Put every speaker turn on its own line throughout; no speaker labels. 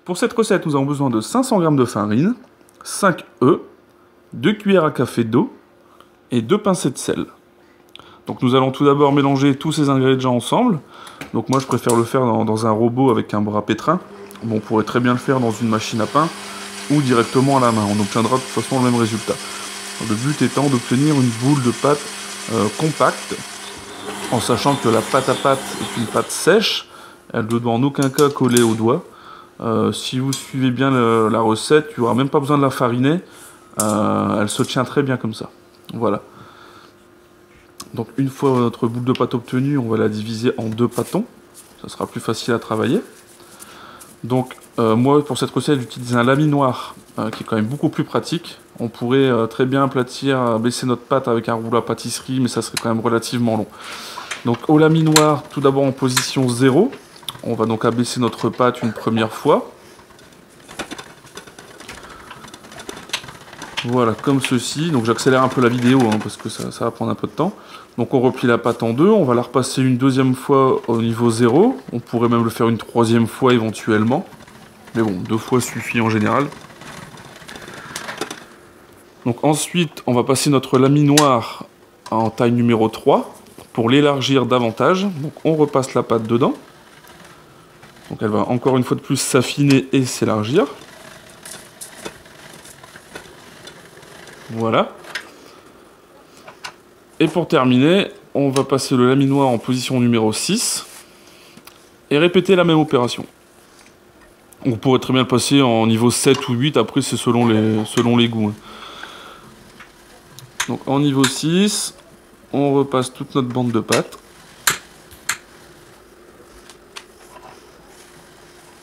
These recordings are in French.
Pour cette recette, nous avons besoin de 500 g de farine, 5 œufs, 2 cuillères à café d'eau et 2 pincées de sel. Donc nous allons tout d'abord mélanger tous ces ingrédients ensemble. Donc moi je préfère le faire dans un robot avec un bras pétrin. Bon, on pourrait très bien le faire dans une machine à pain ou directement à la main. On obtiendra de toute façon le même résultat. Le but étant d'obtenir une boule de pâte compacte, en sachant que la pâte à pâte est une pâte sèche. Elle ne doit en aucun cas coller aux doigts. Si vous suivez bien la recette, il n'y aura même pas besoin de la fariner. Elle se tient très bien comme ça. Voilà. Donc une fois notre boule de pâte obtenue, on va la diviser en 2 pâtons. Ça sera plus facile à travailler. Donc moi pour cette recette j'utilise un laminoir qui est quand même beaucoup plus pratique. On pourrait très bien aplatir, baisser notre pâte avec un rouleau à pâtisserie, mais ça serait quand même relativement long. Donc au laminoir, tout d'abord en position 0. On va donc abaisser notre pâte une première fois. Voilà, comme ceci. Donc j'accélère un peu la vidéo parce que ça va prendre un peu de temps. Donc on replie la pâte en deux. On va la repasser une deuxième fois au niveau 0. On pourrait même le faire une troisième fois éventuellement. Mais bon, 2 fois suffit en général. Donc ensuite, on va passer notre laminoir en taille numéro 3 pour l'élargir davantage. Donc on repasse la pâte dedans. Donc elle va encore une fois de plus s'affiner et s'élargir. Voilà. Et pour terminer, on va passer le laminoir en position numéro 6 et répéter la même opération. On pourrait très bien le passer en niveau 7 ou 8, après c'est selon les goûts. Donc en niveau 6, on repasse toute notre bande de pâte.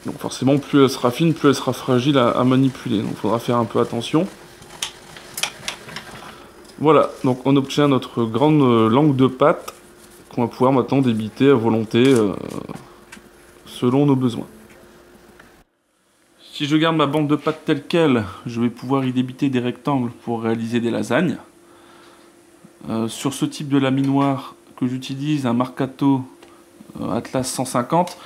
Donc forcément, plus elle sera fine, plus elle sera fragile à manipuler. Donc il faudra faire un peu attention. Voilà, donc on obtient notre grande langue de pâte qu'on va pouvoir maintenant débiter à volonté selon nos besoins. Si je garde ma bande de pâte telle qu'elle, je vais pouvoir y débiter des rectangles pour réaliser des lasagnes. Sur ce type de laminoir que j'utilise, un Marcato Atlas 150,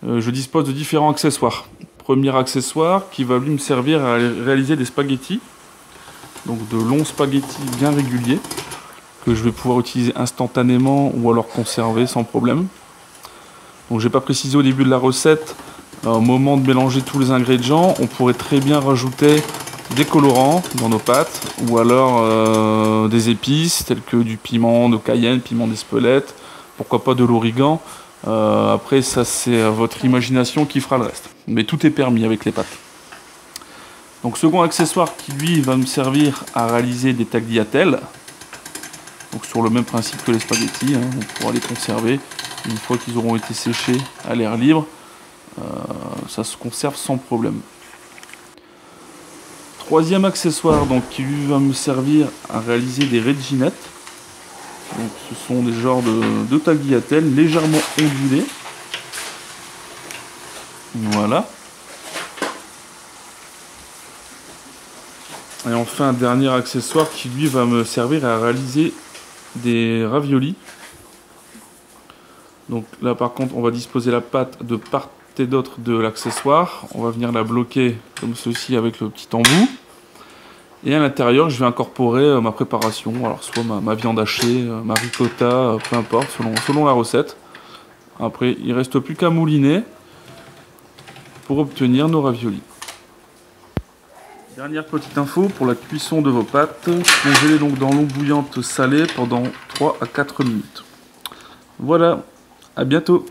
je dispose de différents accessoires. Premier accessoire qui va lui me servir à réaliser des spaghettis. Donc de longs spaghettis bien réguliers que je vais pouvoir utiliser instantanément ou alors conserver sans problème. Donc j'ai pas précisé au début de la recette, au moment de mélanger tous les ingrédients, on pourrait très bien rajouter des colorants dans nos pâtes ou alors des épices telles que du piment de Cayenne, piment d'Espelette, pourquoi pas de l'origan. Après ça c'est votre imagination qui fera le reste. Mais tout est permis avec les pâtes. Donc second accessoire qui lui va me servir à réaliser des tagliatelles. Donc sur le même principe que les spaghettis, on pourra les conserver une fois qu'ils auront été séchés à l'air libre. Ça se conserve sans problème. Troisième accessoire donc, qui lui va me servir à réaliser des reginettes. Donc ce sont des genres de tagliatelles légèrement ondulées. Voilà. Et enfin un dernier accessoire qui lui va me servir à réaliser des raviolis. Donc là par contre on va disposer la pâte de part et d'autre de l'accessoire. On va venir la bloquer comme ceci avec le petit embout. Et à l'intérieur je vais incorporer ma préparation. Alors soit ma viande hachée, ma ricotta, peu importe, selon la recette. Après il ne reste plus qu'à mouliner pour obtenir nos raviolis. Dernière petite info pour la cuisson de vos pâtes, plongez-les donc dans l'eau bouillante salée pendant 3 à 4 minutes. Voilà, à bientôt!